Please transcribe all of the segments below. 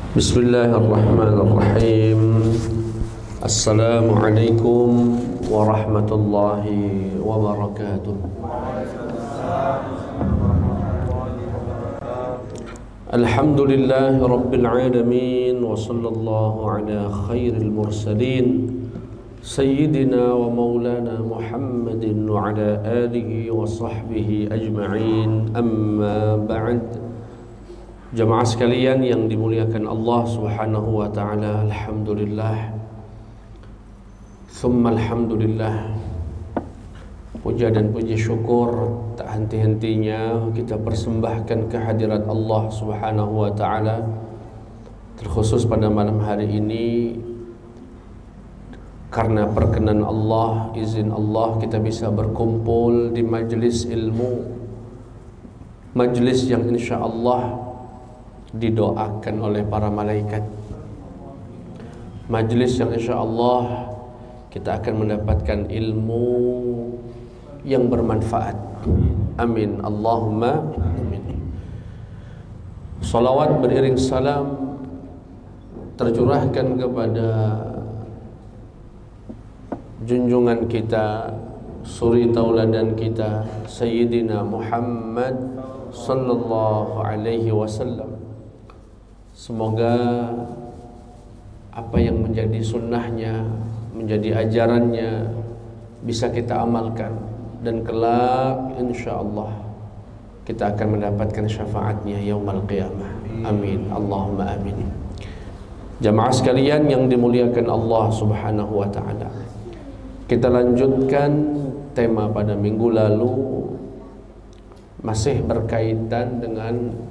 Bismillahirrahmanirrahim. Assalamualaikum warahmatullahi wabarakatuh. Alhamdulillahi rabbil alamin wa sallallahu ala khairil mursalin sayyidina wa maulana Muhammadin wa ala alihi wa sahbihi ajma'in. Amma ba'd. Jamaah sekalian yang dimuliakan Allah Subhanahu wa taala, alhamdulillah. Tsumma alhamdulillah. Puja dan puji syukur tak henti-hentinya kita persembahkan kehadirat Allah Subhanahu wa taala. Terkhusus pada malam hari ini, karena perkenan Allah, izin Allah, kita bisa berkumpul di majlis ilmu, majlis yang insyaallah didoakan oleh para malaikat, majlis yang insyaallah kita akan mendapatkan ilmu yang bermanfaat. Amin, Allahumma amin. Salawat beriring salam tercurahkan kepada junjungan kita, suri tauladan kita, Sayyidina Muhammad sallallahu alaihi wasallam. Semoga apa yang menjadi sunnahnya, menjadi ajarannya bisa kita amalkan, dan kelak insyaallah kita akan mendapatkan syafaatnya yaumul qiyamah. Amin, Allahumma amin. Jamaah sekalian yang dimuliakan Allah Subhanahu wa taala, kita lanjutkan tema pada minggu lalu, masih berkaitan dengan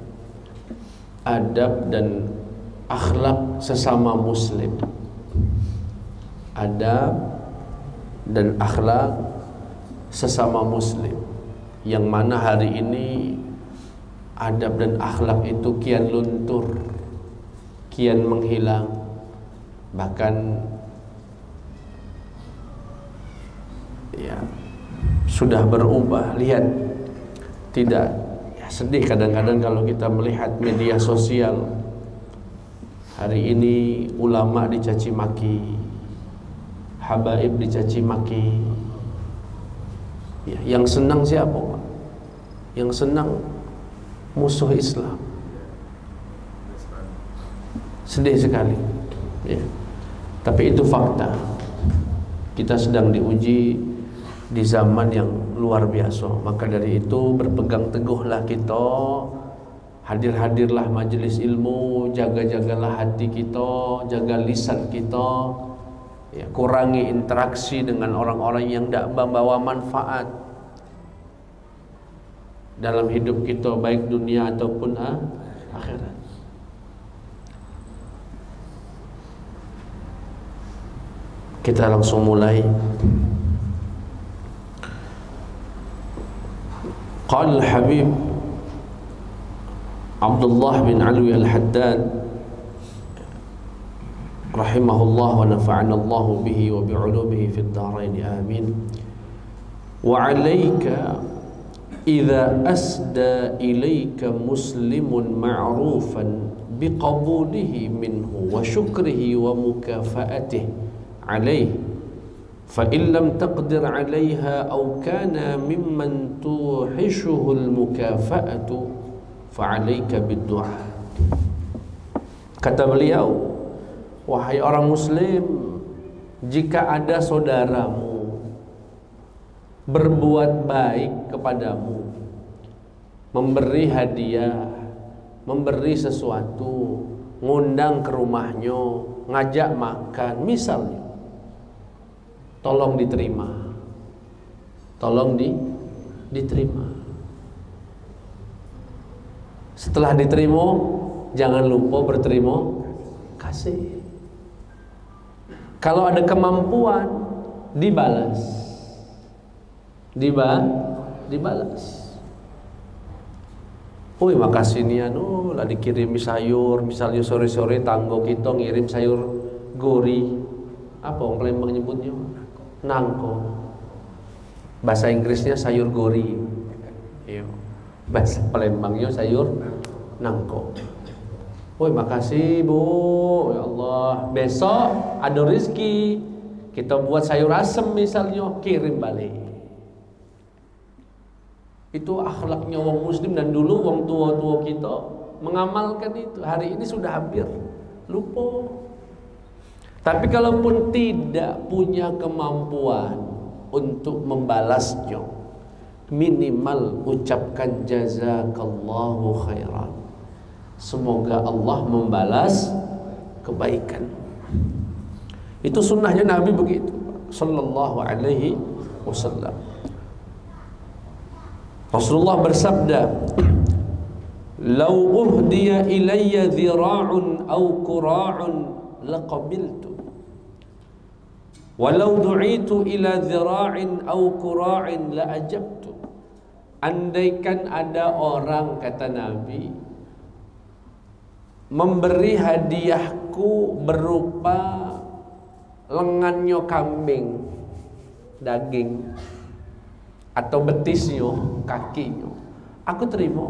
adab dan akhlak sesama muslim. Adab dan akhlak sesama muslim, yang mana hari ini adab dan akhlak itu kian luntur, kian menghilang, bahkan ya sudah berubah. Lihat, tidak sedih kadang-kadang kalau kita melihat media sosial. Hari ini ulama dicaci maki, habaib dicaci maki. Ya, yang senang siapa, Pak? Yang senang musuh Islam. Sedih sekali. Ya. Tapi itu fakta. Kita sedang diuji di zaman yang luar biasa. Maka dari itu berpegang teguhlah kita, hadir-hadirlah majelis ilmu, jaga-jagalah hati kita, jaga lisan kita, ya, kurangi interaksi dengan orang-orang yang tidak membawa manfaat dalam hidup kita, baik dunia ataupun akhirat. Kita langsung mulai. Qala al-Habib Abdullah bin Alwi al-Haddad rahimahullah wa nafa'ana Allah bihi wa bi'ulumihi fid dharain amin. Wa 'alaika idza asda ilayka muslimun ma'rufan biqabulihi minhu wa syukrihi wa mukafa'atihi 'alayhi, فإن لم تقدر عليها أو كان ممن توحشه المكافأة فعليك بالدعاء. Kata beliau, wahai orang muslim, jika ada saudaramu berbuat baik kepadamu, memberi hadiah, memberi sesuatu, ngundang ke rumahnya, ngajak makan misalnya, tolong diterima, tolong diterima. Setelah diterima, jangan lupa berterima kasih. Kalau ada kemampuan, dibalas, dibalas. Oh, makasih nih anu lah dikirimi sayur, misalnya sore-sore tanggo kita ngirim sayur gori, apa orang Palembang nyebutnya? Nangko. Bahasa Inggrisnya sayur gori. Bahasa Palembangnya sayur nangko. Woi makasih Bu, ya Allah. Besok ada rezeki, kita buat sayur asem misalnya, kirim balik. Itu akhlaknya wong muslim, dan dulu wong tua-tua kita mengamalkan itu. Hari ini sudah hampir lupa. Tapi kalaupun tidak punya kemampuan untuk membalasnya, minimal ucapkan jazakallahu khairan. Semoga Allah membalas kebaikan. Itu sunnahnya Nabi begitu, sallallahu alaihi wasallam. Rasulullah bersabda, "Lau uhdiya ilayya dhira'un aw qura'un laqabiltu. Walau du'itu ila dhira'in aw qura'in la ajabtu." Andaikan ada orang, kata Nabi, memberi hadiahku berupa lengannya kambing, daging, atau betisnya, kakinya, aku terima.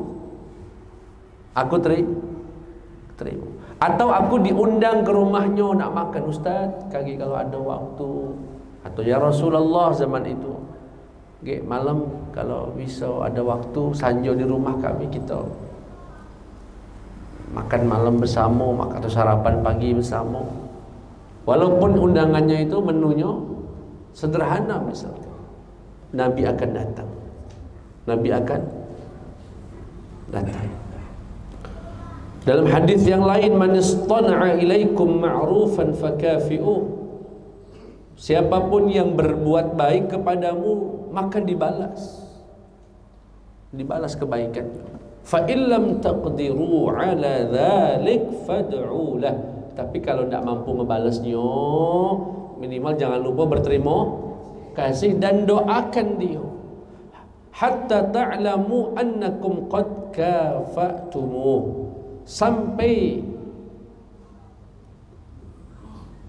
Aku terima. Atau aku diundang ke rumahnya nak makan, Ustaz, kaki kalau ada waktu. Atau ya Rasulullah zaman itu, malam kalau bisa ada waktu, sanjo di rumah kami, kita makan malam bersama, atau sarapan pagi bersama. Walaupun undangannya itu menunya sederhana misalnya, Nabi akan datang. Nabi akan datang. Dalam hadis yang lain, man istana'a ilaikum ma'rufan fakafi'uh. Siapapun yang berbuat baik kepadamu, maka dibalas. Dibalas kebaikannya. Fa illam taqdiru ala dzalik fad'u lah. Tapi kalau tidak mampu ngebalasnya, minimal jangan lupa berterima kasih dan doakan dia. Hatta ta'lamu annakum qad kafa'tumuh. Sampai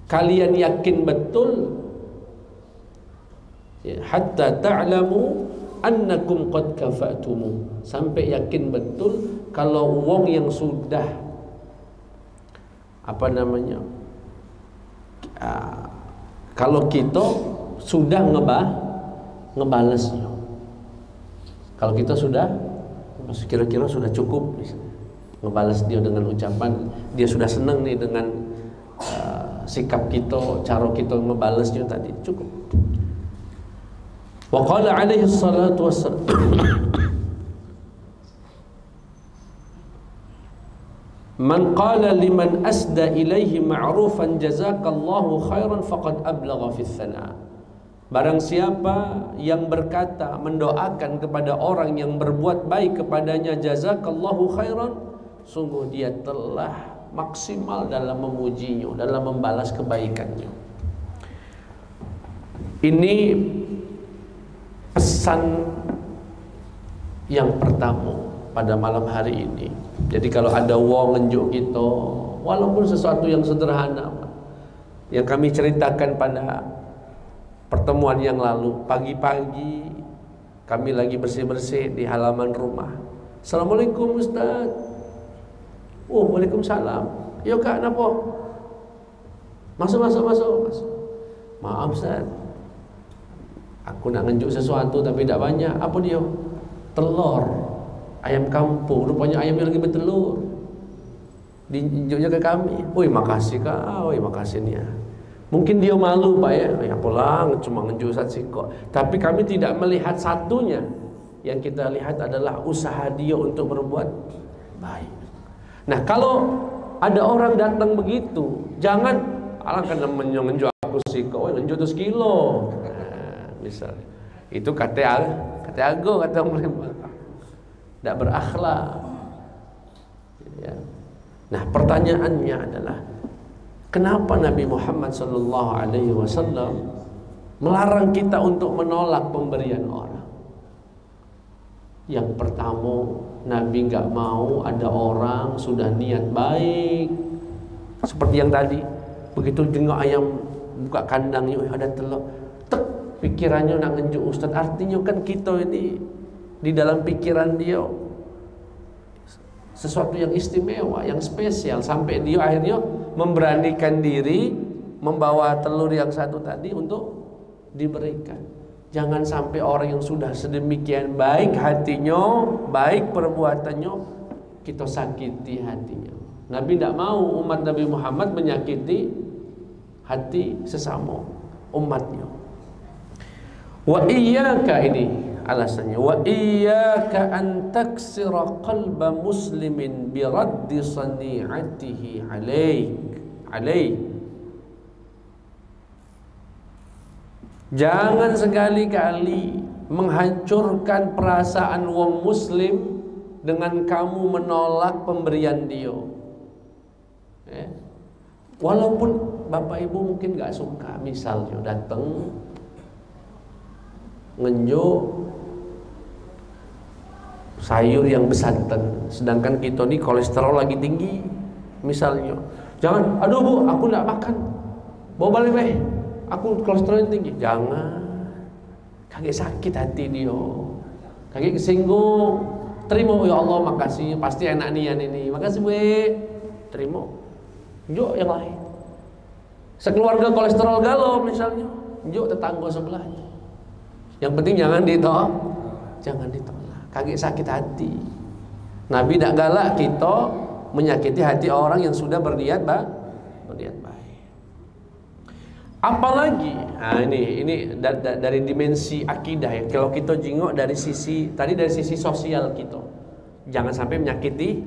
kalian yakin betul, ya, hatta ta'lamu annakum qad kafa'tumu, sampai yakin betul kalau wong yang sudah kalau kita sudah ngebalasnya. Kalau kita sudah kira-kira sudah cukup ngebalas dia dengan ucapan, dia sudah senang nih dengan sikap kita, cara kita ngebalasnya tadi, cukup. Wa qala alaihi salatu wassalam, man qala liman asda ilaihi ma'rufan jazakallahu khairan faqad ablagha fi tsana. Barang siapa yang berkata, mendoakan kepada orang yang berbuat baik kepadanya, jazakallahu khairan, sungguh dia telah maksimal dalam memujinya, dalam membalas kebaikannya. Ini pesan yang pertama pada malam hari ini. Jadi kalau ada wong ngenjuk kita, walaupun sesuatu yang sederhana, yang kami ceritakan pada pertemuan yang lalu, pagi-pagi kami lagi bersih-bersih di halaman rumah. Assalamualaikum Ustaz. Oh, waalaikumsalam. Yo kak, napa? Masuk. Maaf Ustaz, aku nak ngenjuk sesuatu tapi tidak banyak. Apa dia? Telur ayam kampung. Rupanya ayam yang lagi bertelur, diinjuknya ke kami. Woi makasih kak, woi makasih nih ya. Mungkin dia malu Pak ya pulang cuma ngenjuk satu kok. Tapi kami tidak melihat satunya. Yang kita lihat adalah usaha dia untuk berbuat baik. Nah kalau ada orang datang begitu, jangan kena mengenjuk aku kok, ngenjuk 1 kilo. Nah, misalnya itu kata aku kata mereka tidak berakhlak. Ya. Nah pertanyaannya adalah, kenapa Nabi Muhammad SAW melarang kita untuk menolak pemberian orang? Yang pertama, Nabi nggak mau ada orang sudah niat baik, seperti yang tadi, begitu jenguk ayam buka kandang, yuk ada telur, tek, pikirannya nak ngenjuk Ustaz. Artinya kan kita ini di dalam pikiran dia sesuatu yang istimewa, yang spesial, sampai dia akhirnya memberanikan diri membawa telur yang satu tadi untuk diberikan. Jangan sampai orang yang sudah sedemikian baik hatinya, baik perbuatannya, kita sakiti hatinya. Nabi tidak mau umat Nabi Muhammad menyakiti hati sesama umatnya. Wa iyyaka, ini alasannya, wa iyyaka an taksira qalba muslimin bi raddi sani'atihi alaih. Jangan sekali-kali menghancurkan perasaan wong muslim dengan kamu menolak pemberian dia. Walaupun bapak ibu mungkin gak suka, misalnya datang ngenjuk sayur yang besantan, sedangkan kita nih kolesterol lagi tinggi, misalnya. Jangan, aduh bu, aku gak makan, bawa balik weh, aku kolesterolnya tinggi. Jangan, kaget sakit hati dia, kaget kesinggung. Terima, ya Allah, makasih, pasti enak nian ini, makasih bu, terima. Njuk yang lain, sekeluarga kolesterol galau misalnya, njuk tetangga sebelahnya. Yang penting jangan ditolak, kaget sakit hati. Nabi tidak galak kita menyakiti hati orang yang sudah berniat baik. Apalagi, nah ini dari dimensi akidah ya. Kalau kita jengok dari sisi tadi, dari sisi sosial kita, jangan sampai menyakiti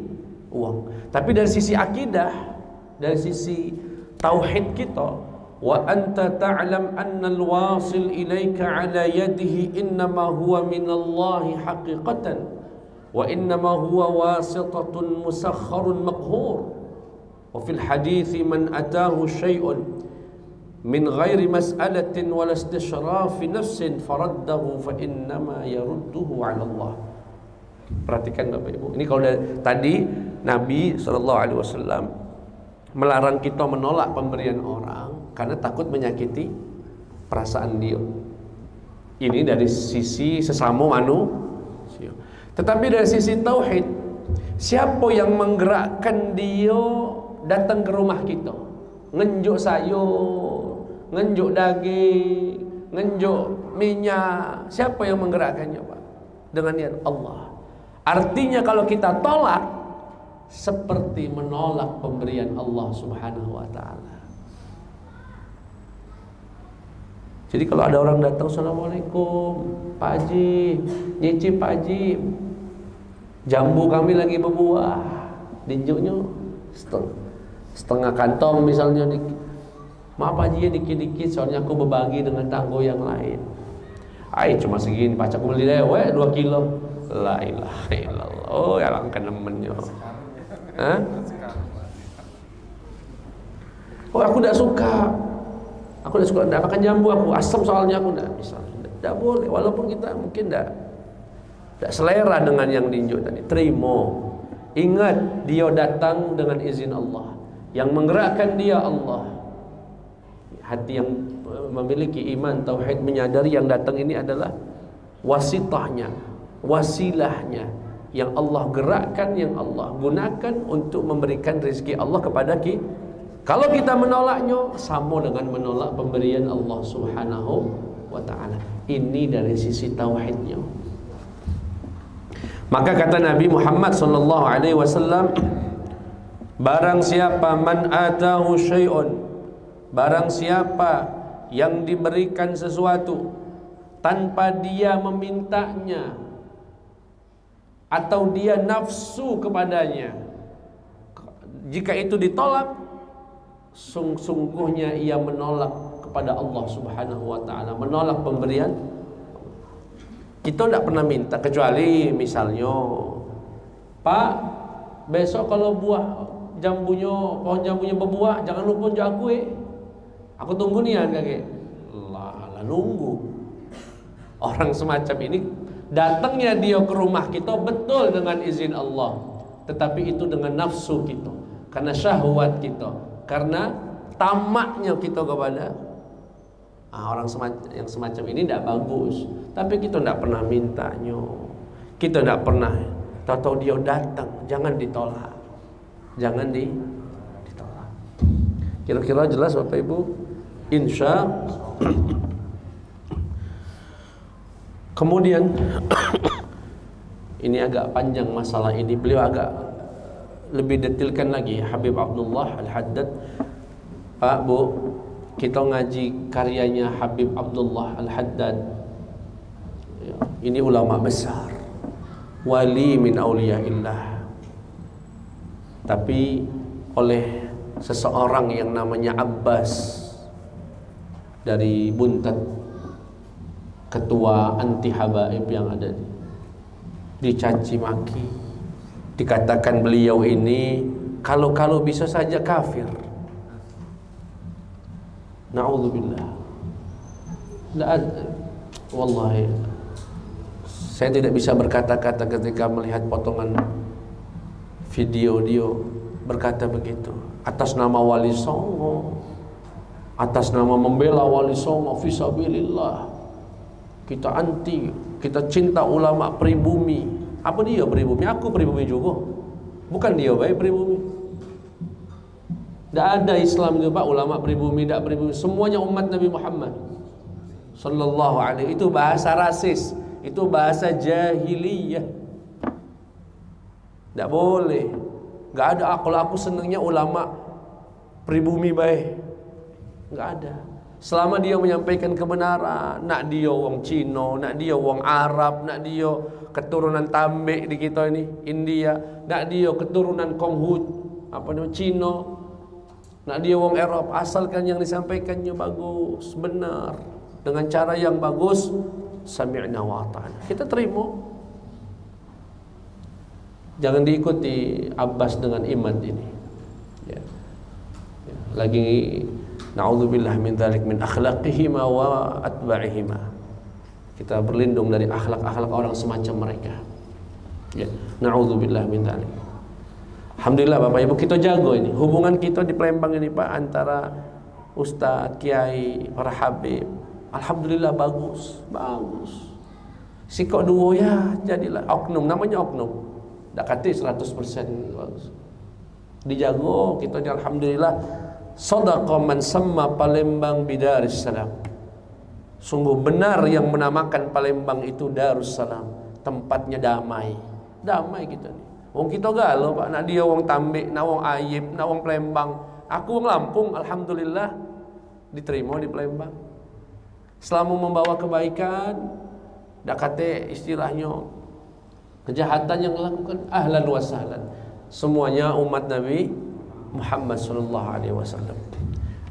uang. Tapi dari sisi akidah, dari sisi tauhid kita, wa anta ta'lam anna al-wasil ilaika ala yadihi innama huwa minallahi haqiqatan wa innama huwa wasitatun musakharun maqhur. Wa fil hadithi man atahu syai'un min ghairi mas'alatin wala istishrafi nafsin faraddahu fa innama yarudduhu 'ala Allah. Perhatikan Bapak Ibu. Ini kalau tadi Nabi SAW melarang kita menolak pemberian orang karena takut menyakiti perasaan dia. Ini dari sisi sesama manusia. Tetapi dari sisi tauhid, siapa yang menggerakkan dia datang ke rumah kita, ngenjuk sayur, ngenjuk daging, ngenjuk minyak, siapa yang menggerakkannya Pak? Dengan niat Allah. Artinya kalau kita tolak, seperti menolak pemberian Allah Subhanahu wa ta'ala. Jadi kalau ada orang datang, Assalamualaikum Pak Haji, nyicip Pak Haji, jambu kami lagi berbuah, dinjuknya setengah kantong misalnya, maaf Pak Haji ya dikit-dikit, soalnya aku berbagi dengan tanggo yang lain. Cuma segini, pacak aku beli dewe 2 kilo. La ilaha illallah. Oh ya langkah nemennya. Oh aku tidak suka, tidak makan jambu, aku asam soalnya, aku tidak, misalnya tidak boleh. Walaupun kita mungkin tidak selera dengan yang diinjak tadi, terima. Ingat, dia datang dengan izin Allah, yang menggerakkan dia Allah. Hati yang memiliki iman tauhid menyadari yang datang ini adalah wasitahnya, wasilahnya, yang Allah gerakkan, yang Allah gunakan untuk memberikan rezeki Allah kepada kita. Kalau kita menolaknya, sama dengan menolak pemberian Allah Subhanahu wa ta'ala. Ini dari sisi tauhidnya. Maka kata Nabi Muhammad sallallahu alaihi wasallam, barang siapa man atahu syai'un, barang siapa yang diberikan sesuatu tanpa dia memintanya atau dia nafsu kepadanya, jika itu ditolak, sungguhnya ia menolak kepada Allah Subhanahu wa ta'ala, menolak pemberian. Kita tidak pernah minta, kecuali misalnya, Pak, besok kalau pohon jambunya berbuah, jangan lupa unjuk aku aku tunggu nih ya kakek. Lah nunggu. Orang semacam ini, datangnya dia ke rumah kita betul dengan izin Allah, tetapi itu dengan nafsu kita, karena syahwat kita, karena tamaknya kita kepada orang yang semacam ini. Tidak bagus. Tapi kita tidak pernah mintanya, kita tidak pernah tahu-tahu dia datang, jangan ditolak. Jangan ditolak. Kira-kira jelas Bapak Ibu? Insya. Kemudian ini agak panjang masalah ini. Beliau agak lebih detailkan lagi, Habib Abdullah Al-Haddad. Pak, Bu, kita ngaji karyanya Habib Abdullah Al-Haddad. Ini ulama besar, wali min auliyaillah. Tapi oleh seseorang yang namanya Abbas dari Buntat, ketua anti habaib yang ada, dicaci maki, dikatakan beliau ini kalau bisa saja kafir. Na'udzubillah. Wallahi, saya tidak bisa berkata-kata ketika melihat potongan video dia berkata begitu atas nama Wali Songo, atas nama membela Wali Songo fisabilillah. Kita anti, kita cinta ulama pribumi. Apa dia pribumi? Aku pribumi juga. Bukan dia baik pribumi. Tidak ada Islam itu Pak, ulama pribumi, tidak pribumi. Semuanya umat Nabi Muhammad sallallahu alaihi. Itu bahasa rasis, itu bahasa jahiliyah. Tidak boleh. Tidak ada. Kalau aku senangnya ulama pribumi baik, tidak ada. Selama dia menyampaikan kebenaran, nak dia wong Cina, nak dia wong Arab, nak dia keturunan Tambek di kita ini India, nak dia keturunan Konghucu Cina, nak dia wong Eropa, asalkan yang disampaikannya bagus, benar, dengan cara yang bagus, sami'na wa ata'na, kita terima. Jangan diikuti Abbas dengan Imad ini. Ya. Ya. Lagi na'udzubillah min dzalik min akhlaqihima wa atba'ihima. Kita berlindung dari akhlak-akhlak orang semacam mereka. Ya, na'udzubillah min dzalik. Alhamdulillah Bapak Ibu, kita jago ini. Hubungan kita di Palembang ini Pak antara ustadz, kiai, para habib. Alhamdulillah bagus, bagus. Sikok duo ya jadilah oknum, namanya oknum. Tak kata 100% bagus. Dijago kita ni alhamdulillah. Shadaqa man samma Palembang bidaris salam. Sungguh benar yang menamakan Palembang itu Darussalam, tempatnya damai. Damai kita ni. Wong kita galau Pak, nak dia wong Tambek, nak wong Ayib, nak wong Palembang. Aku wong Lampung, alhamdulillah diterima di Palembang. Selama membawa kebaikan, dak kata istilahnya kejahatan yang dilakukan ahlan wa sahlan. Semuanya umat Nabi Muhammad sallallahu alaihi wasallam.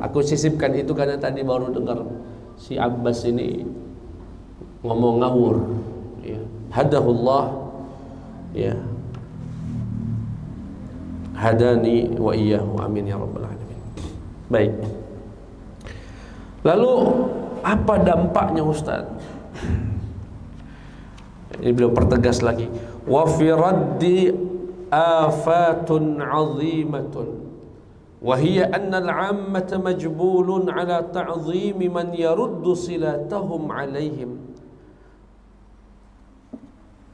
Aku sisipkan itu karena tadi baru dengar si Abbas ini ngomong ngawur, ya. Hadahullah, ya. Hadani wa iyyahu, amin ya rabbal alamin. Baik. Lalu apa dampaknya Ustaz? Ini beliau pertegas lagi. Wa fi raddi afatun 'azimatun wa hiya anna al-'ammata majbulun 'ala ta'zimi man yaruddu silatahum 'alaihim.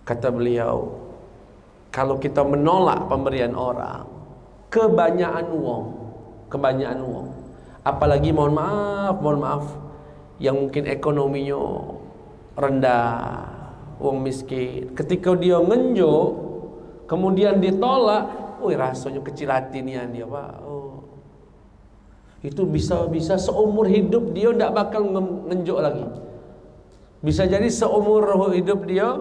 Kata beliau, kalau kita menolak pemberian orang, kebanyakan uang, apalagi mohon maaf yang mungkin ekonominya rendah, wong miskin, ketika dia ngenjo kemudian ditolak, rasanya kecil hati nih dia Pak. Itu bisa seumur hidup dia tidak bakal ngenjo lagi. Bisa jadi seumur hidup dia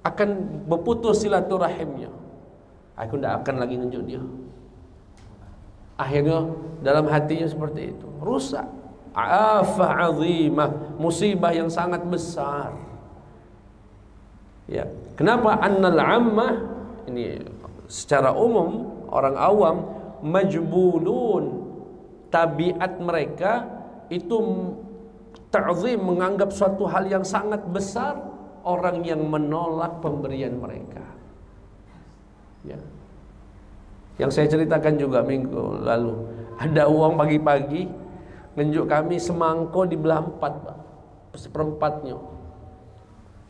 akan berputus silaturahimnya. Aku tidak akan lagi ngenjo dia. Akhirnya dalam hatinya seperti itu, rusak. Afah azimah, musibah yang sangat besar. Ya, kenapa annal ammah ini secara umum orang awam majbulun, tabiat mereka itu ta'zim, menganggap suatu hal yang sangat besar orang yang menolak pemberian mereka. Ya. Yang saya ceritakan juga minggu lalu, ada uang pagi-pagi nunjuk kami semangko di belah 4 Pak, seperempatnya.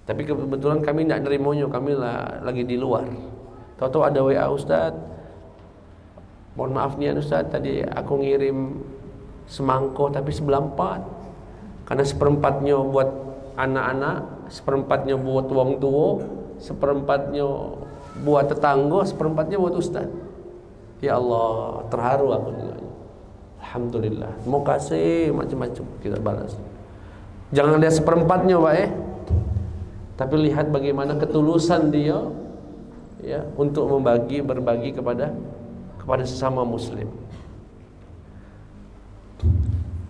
Tapi kebetulan kami tidak nerimanya, kami lagi di luar. Tahu-tahu ada WA, Ustaz, mohon maaf nih Ustaz, tadi aku ngirim semangkok tapi sebelah 4. Karena seperempatnya buat anak-anak, seperempatnya buat wong tua, seperempatnya buat tetangga, seperempatnya buat Ustaz. Ya Allah, terharu aku nih. Alhamdulillah. Mau kasih macam-macam kita balas. Jangan lihat seperempatnya, Pak, tapi lihat bagaimana ketulusan dia, ya, untuk berbagi kepada sesama muslim.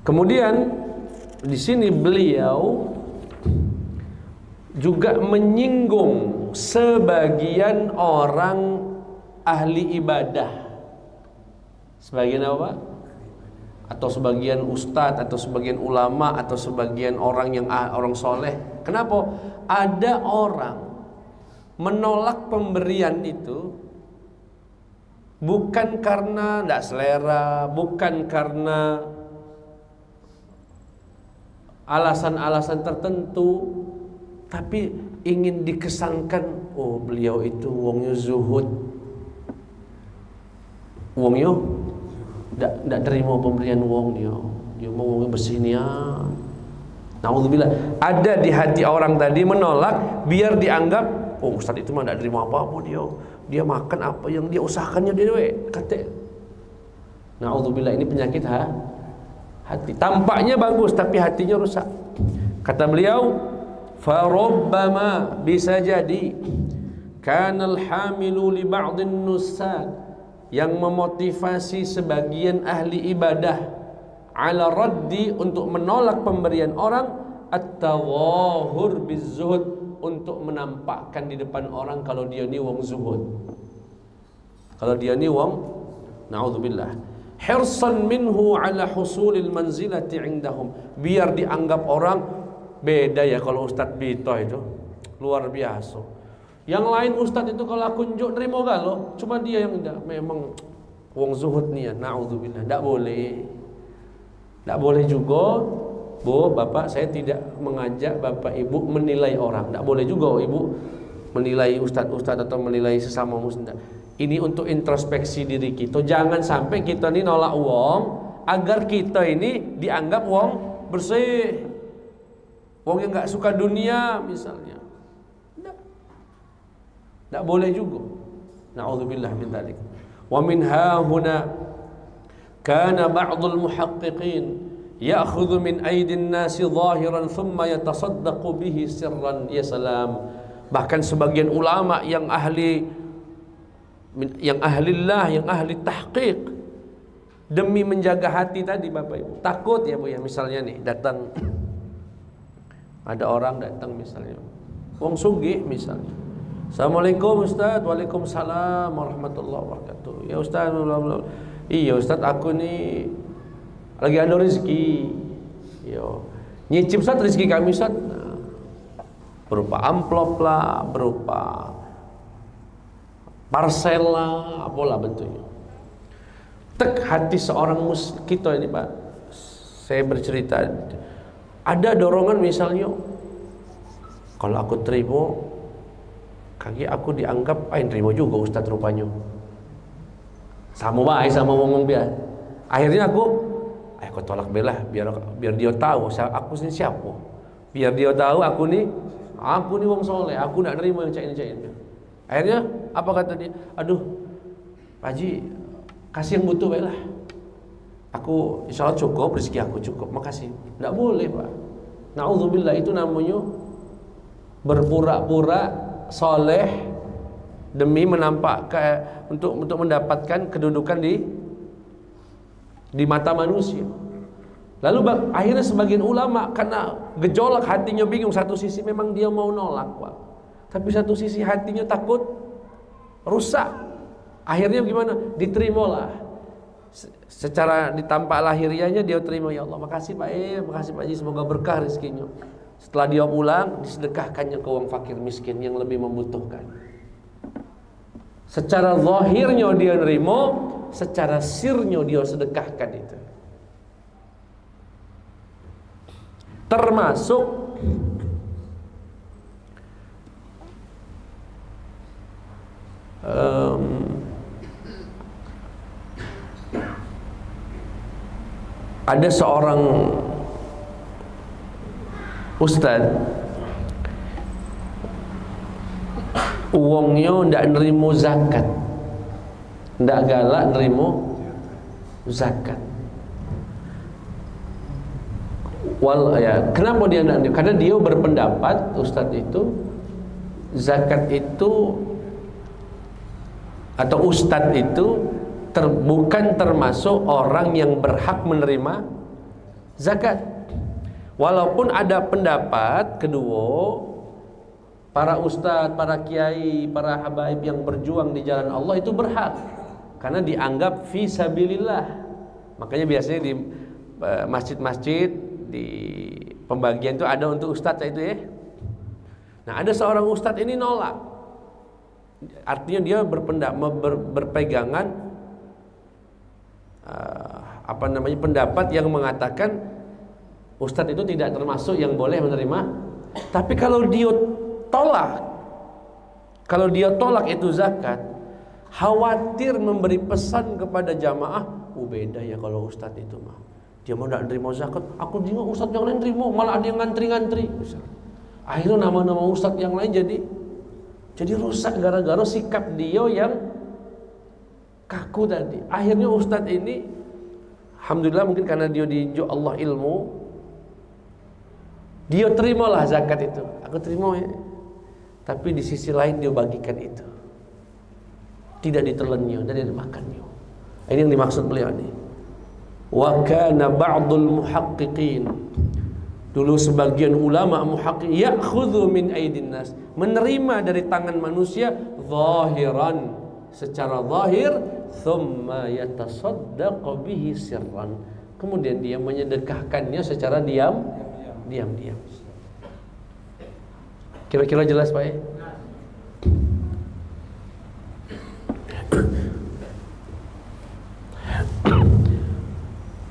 Kemudian di sini beliau juga menyinggung sebagian orang ahli ibadah. Sebagian apa? Atau sebagian ustadz, atau sebagian ulama, atau sebagian orang yang orang soleh. Kenapa? Ada orang menolak pemberian itu bukan karena tidak selera, bukan karena alasan-alasan tertentu, tapi ingin dikesankan, oh beliau itu wongnya zuhud, wongnya tidak terima pemberian wong dia mau wongnya bersih niat. Naudzubillah. Ada di hati orang tadi menolak biar dianggap, oh ustaz itu mah tidak terima apa-apa, dia makan apa yang dia usahakannya dia kata. Naudzubillah, ini penyakit hati. Tampaknya bagus tapi hatinya rusak. Kata beliau, farubbama, bisa jadi kanal hamilu li ba'dhin nussak, yang memotivasi sebagian ahli ibadah ala raddi, untuk menolak pemberian orang, at-tawahhur bizzuhud, untuk menampakkan di depan orang kalau dia ni wong zuhud, kalau dia ni wong, naudzubillah, hirsan minhu ala husulil manzilati indahum, biar dianggap orang beda ya. Kalau Ustaz Bito itu luar biasa. Yang lain ustadz itu kalau aku nunjuk nerimo galo, cuma dia yang tidak. Memang wong zuhud nih ya, naudzubillah. Tidak boleh. Tidak boleh juga, Bu, Bapak, saya tidak mengajak Bapak Ibu menilai orang. Tidak boleh juga Ibu menilai ustadz-ustadz atau menilai sesama muslim. Ini untuk introspeksi diri kita. Jangan sampai kita ini nolak wong agar kita ini dianggap wong bersih, wong yang nggak suka dunia misalnya. Tak boleh juga. Na'udzubillah min dzalik. Wa min hahuna kana ba'dul muhaqqiqin ya'khudhu min aydin nasi zahiran thumma yatasaddaqu bihi sirran. Ya salam. Bahkan sebagian ulama yang ahli tahqiq, demi menjaga hati tadi Bapak Ibu, takut ya Bu ya, misalnya nih datang, ada orang datang misalnya wong sugih misalnya, assalamualaikum Ustaz, waalaikumsalam warahmatullahi wabarakatuh. Ya Ustaz, iya Ustaz, aku nih lagi ada rezeki, yo nyicip Ustaz rezeki kami Ustaz, nah, berupa amplop lah, berupa parcel lah, apalah bentuknya. Tek hati seorang kita ini Pak, saya bercerita, ada dorongan misalnya, kalau aku terima, kaki aku dianggap terima juga Ustaz rupanya, sama baik sama ngomong biar. Akhirnya aku tolak belah, biar dia tahu aku ini siapa, biar dia tahu aku nih wong soleh, aku tidak nerima yang cain-cain. Akhirnya apa kata dia? Aduh Pak Haji, kasih yang butuh baiklah, aku insya Allah cukup, rezeki aku cukup, makasih. Tidak boleh Pak. Na'udzubillah, itu namanya berpura-pura soleh demi menampakkan untuk mendapatkan kedudukan di mata manusia. Lalu akhirnya sebagian ulama karena gejolak hatinya bingung, satu sisi memang dia mau nolak Pak, tapi satu sisi hatinya takut rusak. Akhirnya gimana? Diterimalah. Secara ditampak lahiriahnya dia terima, ya Allah makasih Pak makasih Pak Haji, semoga berkah rezekinya. Setelah dia pulang, disedekahkannya ke orang fakir miskin yang lebih membutuhkan. Secara zahirnya dia nerima, secara sirnya dia sedekahkan itu. Termasuk ada seorang ustaz, uangnya ndak nerimo zakat, ndak galak nerimo zakat. Kenapa dia ndak? Karena dia berpendapat ustaz itu zakat itu atau ustaz itu bukan termasuk orang yang berhak menerima zakat. Walaupun ada pendapat kedua, para ustaz, para kiai, para habaib yang berjuang di jalan Allah itu berhak, karena dianggap fi sabilillah. Makanya biasanya di masjid-masjid di pembagian itu ada untuk ustaz itu ya. Nah, ada seorang ustaz ini nolak. Artinya dia berpegangan pendapat yang mengatakan ustaz itu tidak termasuk yang boleh menerima. Tapi kalau dia tolak itu zakat, khawatir memberi pesan kepada jamaah, beda ya kalau ustaz itu mah, dia mau tidak nerima zakat, aku juga ustaz yang lain terima, malah ada yang ngantri-ngantri. Akhirnya nama-nama ustaz yang lain jadi rusak gara-gara sikap dia yang kaku tadi. Akhirnya ustaz ini, alhamdulillah mungkin karena dia diinjak Allah ilmu, dia terimalah zakat itu. Aku terima ya. Tapi di sisi lain dia bagikan itu, tidak ditelannya dan tidak dimakannya. Ini yang dimaksud beliau ini. Wa kana ba'dul muhaqqiqin, dulu sebagian ulama muhaqqiq, ya'khudhu min aidin nas, menerima dari tangan manusia zahiran, secara zahir, thumma yatasaddaqu bihi sirran, kemudian dia menyedekahkannya secara diam-diam. Kira-kira jelas Pak ya?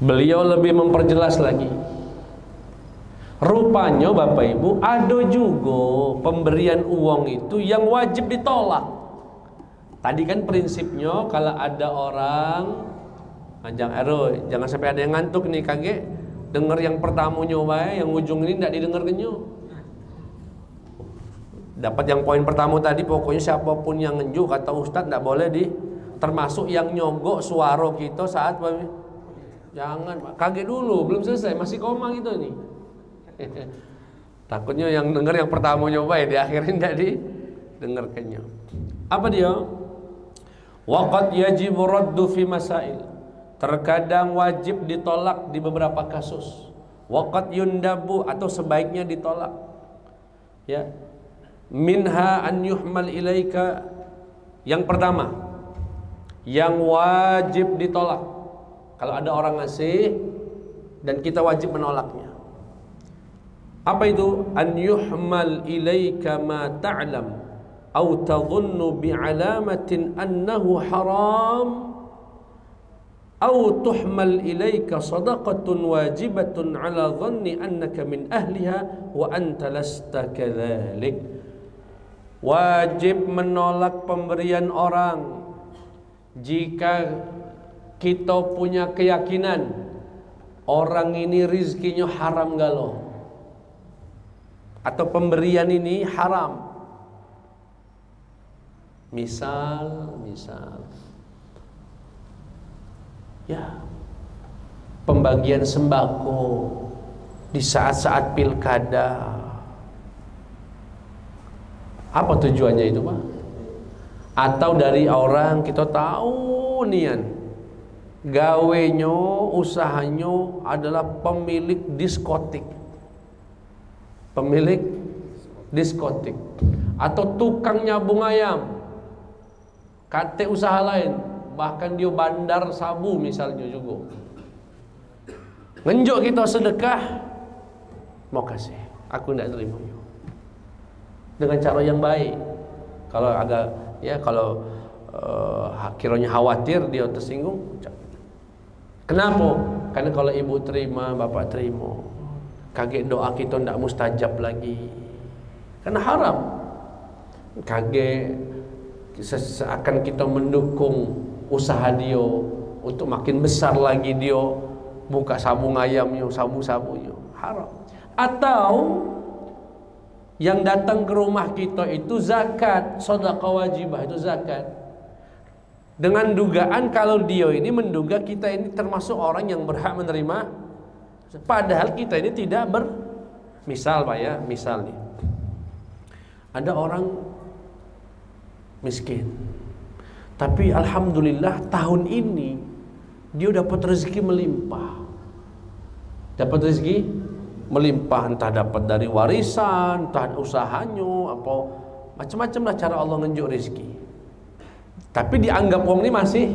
Beliau lebih memperjelas lagi. Rupanya Bapak Ibu, ada juga pemberian uang itu yang wajib ditolak. Tadi kan prinsipnya kalau ada orang, jangan sampai ada yang ngantuk nih, kaget dengar yang pertama nyoba, yang ujung ini tidak didengar kenyo. Dapat yang poin pertama tadi, pokoknya siapapun yang ngenjuk kata Ustadz tidak boleh termasuk yang nyogok suara kita saat jangan, kaget dulu, belum selesai, masih koma gitu nih. Takutnya yang dengar yang pertama nyoba di akhirin tidak didengarkannya. Apa dia? Waqad yajibu raddu fi masail, terkadang wajib ditolak di beberapa kasus. Waqad yundabu, atau sebaiknya ditolak. Ya. Minha an yuhmal ilaika, yang pertama yang wajib ditolak kalau ada orang ngasih dan kita wajib menolaknya. Apa itu? An yuhmal ilaika ma ta'lam aw tadhunnu bi'alamatin annahu haram aw tuhmal ilaika sadaqatun wajibatun ala dhanni annaka min ahliha wa anta lasta kadzalik. Wajib menolak pemberian orang jika kita punya keyakinan orang ini rizkinya haram galau, atau pemberian ini haram. Misal ya, pembagian sembako di saat-saat pilkada. Apa tujuannya itu Pak? Atau dari orang kita tahu nian gawenyo, usahanya adalah pemilik diskotik, atau tukang nyabung ayam, kate usaha lain, bahkan dia bandar sabu misalnya juga. Ngenjok kita sedekah, mau kasih, aku tidak terima dengan cara yang baik. Kalau agak kiranya khawatir dia tersinggung, kenapa? Karena kalau ibu terima, bapak terima, kaget doa kita tidak mustajab lagi, karena haram. Kaget seakan kita mendukung usaha dia untuk makin besar lagi, dia buka sabung ayamnya, sabu-sabunya, haram. Atau yang datang ke rumah kita itu zakat, sedekah wajibah, itu zakat, dengan dugaan kalau dia ini menduga kita ini termasuk orang yang berhak menerima, padahal kita ini tidak misal Pak ya, misal nih ada orang miskin, tapi alhamdulillah tahun ini dia dapat rezeki melimpah, entah dapat dari warisan, entah usahanya, apa macam-macam lah cara Allah ngenjuk rezeki. Tapi dianggap wong ini masih.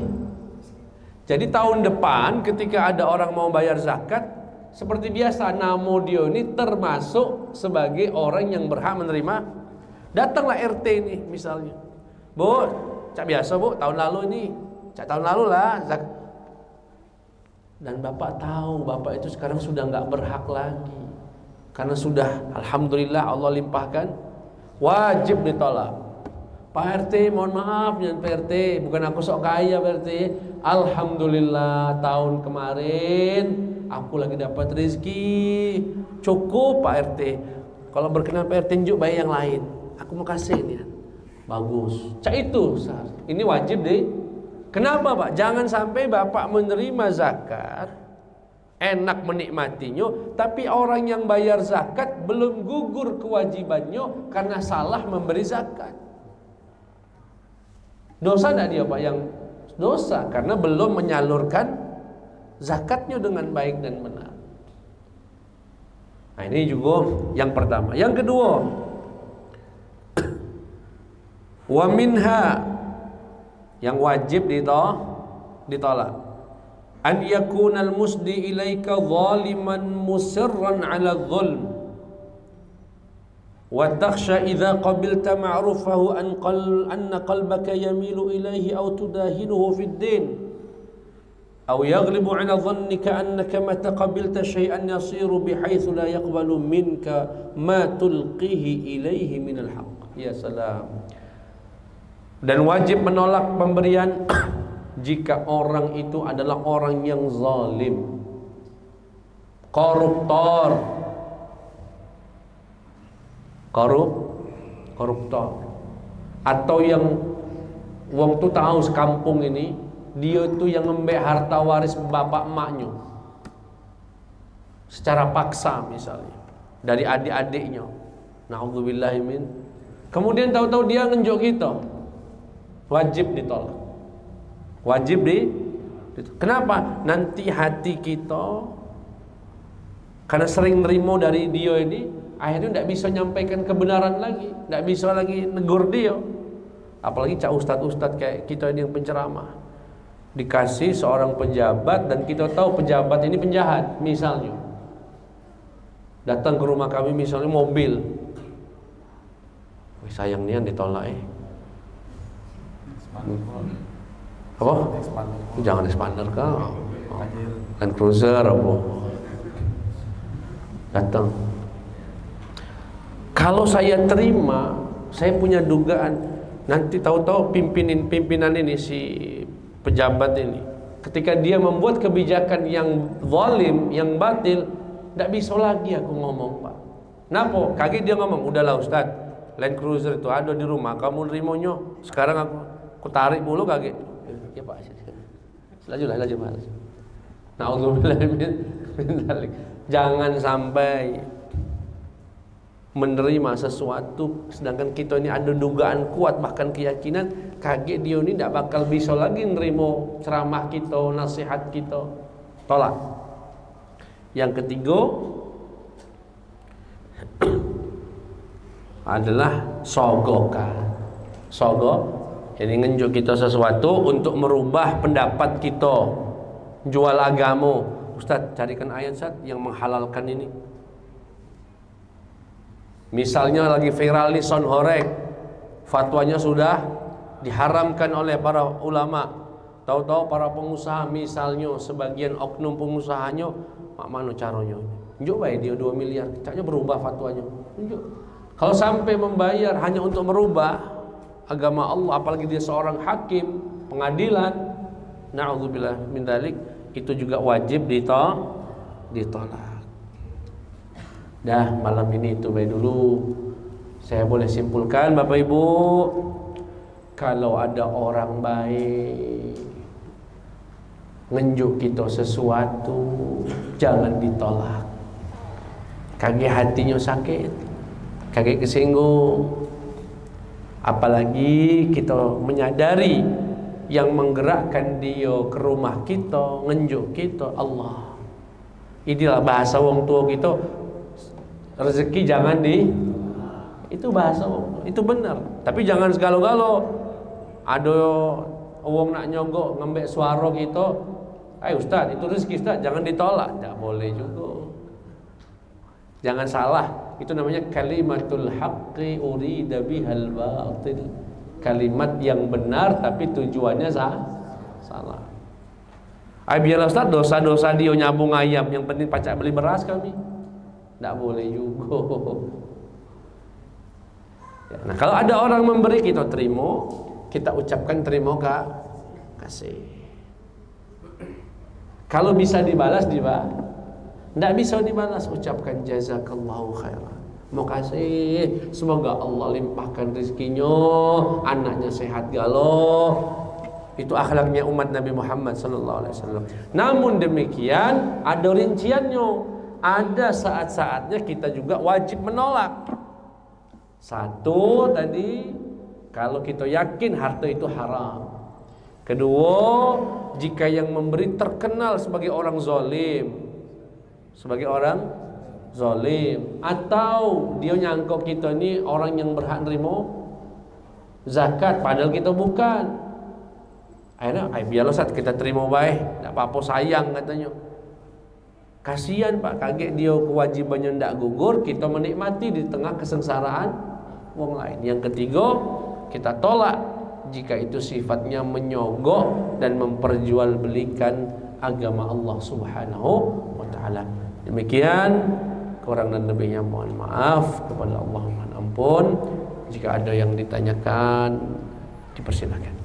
Jadi tahun depan ketika ada orang mau bayar zakat, seperti biasa nama dia ini termasuk sebagai orang yang berhak menerima. Datanglah RT ini misalnya, Bu, cak biasa Bu, tahun lalu ini, cak tahun lalu lah zakat. Dan bapak tahu bapak itu sekarang sudah nggak berhak lagi, karena sudah alhamdulillah Allah limpahkan, wajib ditolak. Pak RT mohon maaf jangan Pak RT, bukan aku sok kaya Pak RT, alhamdulillah tahun kemarin aku lagi dapat rezeki cukup Pak RT, kalau berkenan Pak RT tunjuk bayar yang lain, aku mau kasih ini. Bagus, cak itu ini wajib deh. Kenapa Pak? Jangan sampai Bapak menerima zakat, enak menikmatinya, tapi orang yang bayar zakat belum gugur kewajibannya karena salah memberi zakat. Dosa tidak dia Pak? Yang dosa karena belum menyalurkan zakatnya dengan baik dan benar. Nah ini juga yang pertama. Yang kedua, wa minha, yang wajib ditolak, an yakunal musdi ilaika zaliman musirran ala dhulm wa takhsha idza qabilta ma'rufahu anna qalbaka yamilu ilaihi aw tudahinuhu fid din aw yaghlibu ala dhannika annaka mata qabilta shay'an yasiru bihaythu la yaqbalu minka ma tulqihi ilaihi minal haqq. Ya salam. Dan wajib menolak pemberian jika orang itu adalah orang yang zalim, koruptor, atau yang wong tu tahu sekampung ini dia itu yang ngembe harta waris bapak emaknya secara paksa misalnya dari adik-adiknya, naudzubillahimin. Kemudian tahu-tahu dia ngenjuk kita, wajib ditolak. Wajib kenapa? Nanti hati kita karena sering nerimo dari dia ini, akhirnya tidak bisa nyampaikan kebenaran lagi, tidak bisa lagi negur dia. Apalagi cak ustad-ustad kayak kita ini yang penceramah, dikasih seorang pejabat dan kita tahu pejabat ini penjahat. Misalnya datang ke rumah kami misalnya mobil, sayang nian ditolak apa? Jangan expander kau, Land Cruiser apa? Datang. Kalau saya terima, saya punya dugaan nanti tahu-tahu pimpinan ini si pejabat ini, ketika dia membuat kebijakan yang zalim, yang batil, tidak bisa lagi aku ngomong Pak. Kenapa? Kaget dia ngomong, udahlah Ustaz, Land Cruiser itu ada di rumah, kamu nerimonya. Sekarang aku tarik dulu kaget. Ya Pak, laju. Na'udzubillah min dzalik. Jangan sampai menerima sesuatu sedangkan kita ini ada dugaan kuat bahkan keyakinan kaget dia ini tidak bakal bisa lagi nerimo ceramah kita, nasihat kita. Tolak. Yang ketiga adalah sogokan. Sogok jadi ngenjuk kita sesuatu untuk merubah pendapat kita, jual agama. Ustaz, carikan ayat Ustaz yang menghalalkan ini. Misalnya lagi viral nih son horeg, fatwanya sudah diharamkan oleh para ulama. Tahu-tahu para pengusaha misalnya sebagian oknum pengusahanya, mak mano caranya? Njuk bae dia 2 miliar, caranya berubah fatwanya. Njuk. Kalau sampai membayar hanya untuk merubah, agama Allah, apalagi dia seorang hakim pengadilan, na'udzubillah min dzalik, itu juga wajib ditolak. Dah, malam ini itu baik dulu. Saya boleh simpulkan Bapak Ibu, kalau ada orang baik ngenjuk kita sesuatu, jangan ditolak. Kagak hatinya sakit, kagak kesinggung. Apalagi kita menyadari yang menggerakkan dia ke rumah kita, ngenjuk kita, Allah. Inilah bahasa wong tua kita, rezeki jangan itu bahasa wong tua, itu benar. Tapi jangan segalo-galo. Ada wong nak nyogok ngembek suara kita, Ustaz, itu rezeki Ustaz, jangan ditolak. Tak boleh juga. Jangan salah, itu namanya kalimatul haqqi urida bihal batil. Kalimat yang benar tapi tujuannya salah. Biarlah Ustaz, dosa-dosa dia nyambung ayam, yang penting pacak beli beras kami. Tak boleh juga. Ya, nah, kalau ada orang memberi, kita terima, kita ucapkan terima kasih. Kalau bisa dibalas, tidak bisa dibalas, ucapkan jazakallahu khairan. Mau kasih, semoga Allah limpahkan rezekinya, anaknya sehat galau. Itu akhlaknya umat Nabi Muhammad SAW. Namun demikian ada rinciannya. Ada saat-saatnya kita juga wajib menolak. Satu tadi, kalau kita yakin harta itu haram. Kedua, jika yang memberi terkenal sebagai orang zalim, atau dia nyangkok kita ini orang yang berhak nerima zakat, padahal kita bukan. Akhirnya, biarlah Ustaz, kita terima baik, tak apa-apa, sayang katanya. Kasihan Pak, kaget dia kewajibannya tidak gugur, kita menikmati di tengah kesengsaraan wong lain. Yang ketiga, kita tolak jika itu sifatnya menyogok dan memperjualbelikan agama Allah Subhanahu wa ta'ala. Demikian, kurang dan lebihnya mohon maaf kepada Allah, mohon ampun. Jika ada yang ditanyakan, dipersilakan.